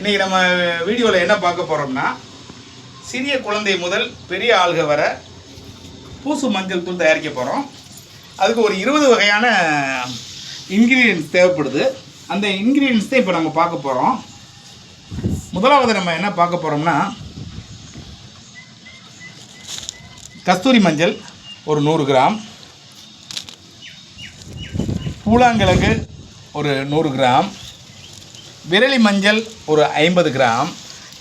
இன்றைக்கி நம்ம வீடியோவில் என்ன பார்க்க போகிறோம்னா, சிறிய குழந்தை முதல் பெரிய ஆள்க வர பூசு மஞ்சள் தூள் தயாரிக்க போகிறோம். அதுக்கு ஒரு 20 வகையான இன்க்ரீடியன்ஸ் தேவைப்படுது. அந்த இன்க்ரீடியன்ஸ் தான் இப்போ நம்ம பார்க்க போகிறோம். முதலாவது நம்ம என்ன பார்க்க போகிறோம்னா, கஸ்தூரி மஞ்சள் ஒரு 100 கிராம், பூலாங்கிழங்கு ஒரு 100 கிராம், விரலி மஞ்சள் ஒரு 50 கிராம்.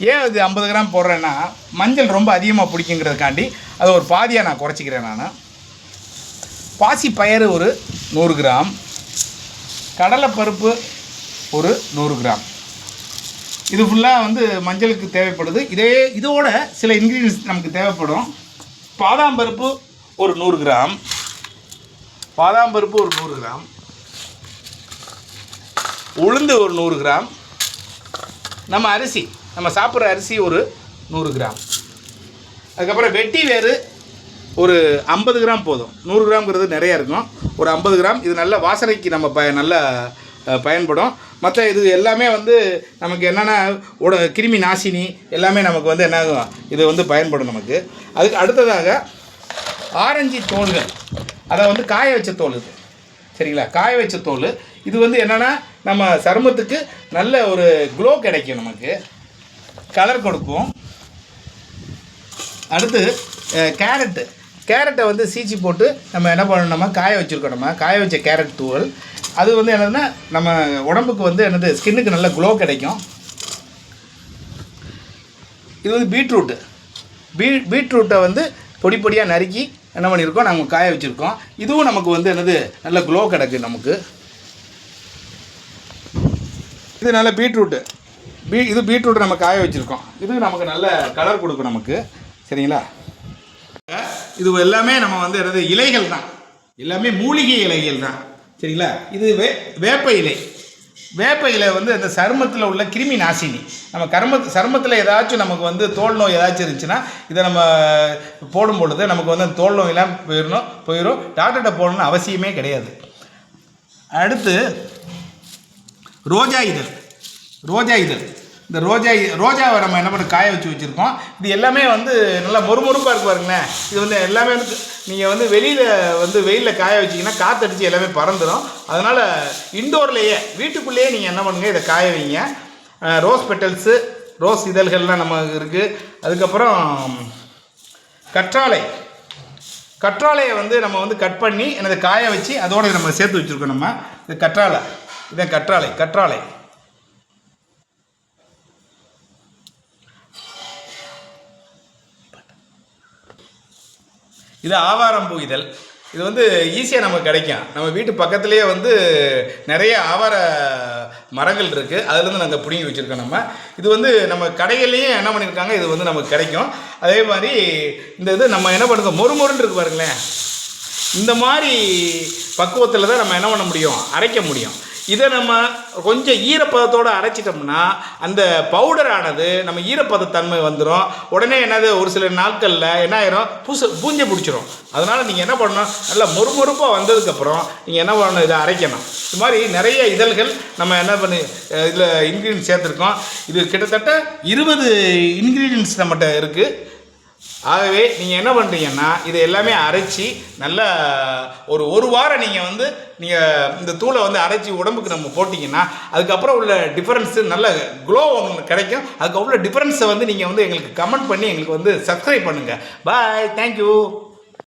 ஏன் அது 50 கிராம் போடுறேன்னா, மஞ்சள் ரொம்ப அதிகமாக பிடிக்குங்கிறதுக்காண்டி அதை ஒரு பாதியாக நான் குறைச்சிக்கிறேன். நான் பாசி பயறு ஒரு 100 கிராம், கடலைப்பருப்பு ஒரு 100 கிராம். இது ஃபுல்லாக வந்து மஞ்சளுக்கு தேவைப்படுது. இதோட சில இன்க்ரீடியன்ஸ் நமக்கு தேவைப்படும். பாதாம் பருப்பு ஒரு 100 கிராம், உளுந்து ஒரு 100 கிராம், நம்ம அரிசி, நம்ம சாப்பிட்ற அரிசி ஒரு 100 கிராம், அதுக்கப்புறம் வெட்டி வேறு ஒரு 50 கிராம் போதும். 100 கிராம்ங்கிறது நிறையா இருக்கும். ஒரு 50 கிராம். இது நல்ல வாசனைக்கு நம்ம நல்லா பயன்படும். மற்ற இது எல்லாமே வந்து நமக்கு என்னென்னா கிருமி நாசினி எல்லாமே நமக்கு வந்து என்ன ஆகும், இது வந்து பயன்படும் நமக்கு. அதுக்கு அடுத்ததாக ஆரஞ்சு தோல்கள், அதை வந்து காய வச்ச தோல், இது சரிங்களா, காய வச்ச தோல். இது வந்து என்னென்னா நம்ம சருமத்துக்கு நல்ல ஒரு க்ளோ கிடைக்கும், நமக்கு கலர் கொடுக்கும். அடுத்து கேரட்டை வந்து சீச்சி போட்டு நம்ம என்ன பண்ணணும்னா காய வச்சுருக்கோம். நம்ம காய வச்ச கேரட் தூள், அது வந்து என்னதுன்னா நம்ம உடம்புக்கு வந்து என்னது ஸ்கின்னுக்கு நல்ல க்ளோ கிடைக்கும். இது வந்து பீட்ரூட்டை வந்து பொடி பொடியாக நறுக்கி என்ன பண்ணியிருக்கோம், நம்ம காய வச்சுருக்கோம். இதுவும் நமக்கு வந்து என்னது நல்ல க்ளோ கிடைக்கும் நமக்கு. இது நல்ல இது பீட்ரூட் நம்ம காய வச்சுருக்கோம். இது நமக்கு நல்ல கலர் கொடுக்கும் நமக்கு, சரிங்களா. இது எல்லாமே நம்ம வந்து என்னது இலைகள் தான், எல்லாமே மூலிகை இலைகள் தான், சரிங்களா. இது வேப்ப இலை வந்து அந்த சருமத்தில் உள்ள கிருமி நாசினி. நம்ம சருமத்தில் ஏதாச்சும் நமக்கு வந்து தோல் நோய் ஏதாச்சும் இருந்துச்சுன்னா இதை நம்ம போடும் பொழுது நமக்கு வந்து தோல் நோயெல்லாம் போயிடும். டாக்டர்கிட்ட போடணும்னு அவசியமே கிடையாது. அடுத்து ரோஜா இதழ். இந்த ரோஜாவை நம்ம என்ன பண்ண காய வச்சுருக்கோம். இது எல்லாமே வந்து நல்லா மொறுமொறுப்பாக இருக்கு பாருங்களேன். இது வந்து எல்லாமே வந்து நீங்கள் வந்து வெயிலில் காய வச்சிங்கன்னா காற்றடிச்சு எல்லாமே பறந்துடும். அதனால் இன்டோர்லேயே வீட்டுக்குள்ளேயே நீங்கள் என்ன பண்ணுங்கள், இதை காய வைங்க. ரோஸ் இதழ்கள்லாம் நமக்கு இருக்குது. அதுக்கப்புறம் கற்றாழையை வந்து நம்ம வந்து கட் பண்ணி எனது காய வச்சு அதோடு நம்ம சேர்த்து வச்சுருக்கோம். நம்ம இது இதான் கற்றாழை. இது ஆவாரம்பூ இதழ். இது வந்து ஈஸியாக நமக்கு கிடைக்கும். நம்ம வீட்டு பக்கத்துலேயே வந்து நிறைய ஆவார மரங்கள் இருக்குது. அதுலேருந்து நாங்கள் பிடுங்கி வச்சுருக்கோம். இது வந்து நம்ம கடைகள்லேயும் என்ன பண்ணியிருக்காங்க, இது வந்து நமக்கு கிடைக்கும். அதே மாதிரி இந்த இது நம்ம என்ன பண்ணுங்க, மொறுமொறுன்னு இருக்கு பாருங்களேன். இந்த மாதிரி பக்குவத்தில் தான் நம்ம என்ன பண்ண முடியும், அரைக்க முடியும். இதை நம்ம கொஞ்சம் ஈரப்பதத்தோடு அரைச்சிட்டோம்னா அந்த பவுடரானது நம்ம ஈரப்பதத்தன்மை வந்துடும். உடனே என்னது ஒரு சில நாட்களில் என்ன ஆயிரும், பூஞ்சை பிடிச்சிரும். அதனால் நீங்கள் என்ன பண்ணணும், நல்லா மொறுமொறுப்பாக வந்ததுக்கப்புறம் நீங்கள் என்ன பண்ணணும், இதை அரைக்கணும். இது மாதிரி நிறைய இதழ்கள் நம்ம என்ன பண்ணி இதில் இன்க்ரீடியன்ஸ் சேர்த்துருக்கோம். இது கிட்டத்தட்ட 20 இன்க்ரீடியன்ஸ் நம்மகிட்ட இருக்குது. ஆகவே நீங்கள் என்ன பண்ணுறீங்கன்னா இதை எல்லாமே அரைச்சி நல்லா ஒரு வாரம் நீங்கள் இந்த தூளை வந்து அரைச்சி உடம்புக்கு நம்ம போட்டிங்கன்னா அதுக்கப்புறம் உள்ள டிஃபரன்ஸு நல்ல க்ளோ உங்களுக்கு கிடைக்கும். அதுக்கு உள்ள டிஃபரன்ஸை வந்து நீங்கள் வந்து எங்களுக்கு கமெண்ட் பண்ணி எங்களுக்கு வந்து சப்ஸ்கிரைப் பண்ணுங்கள். பாய், தேங்க்யூ.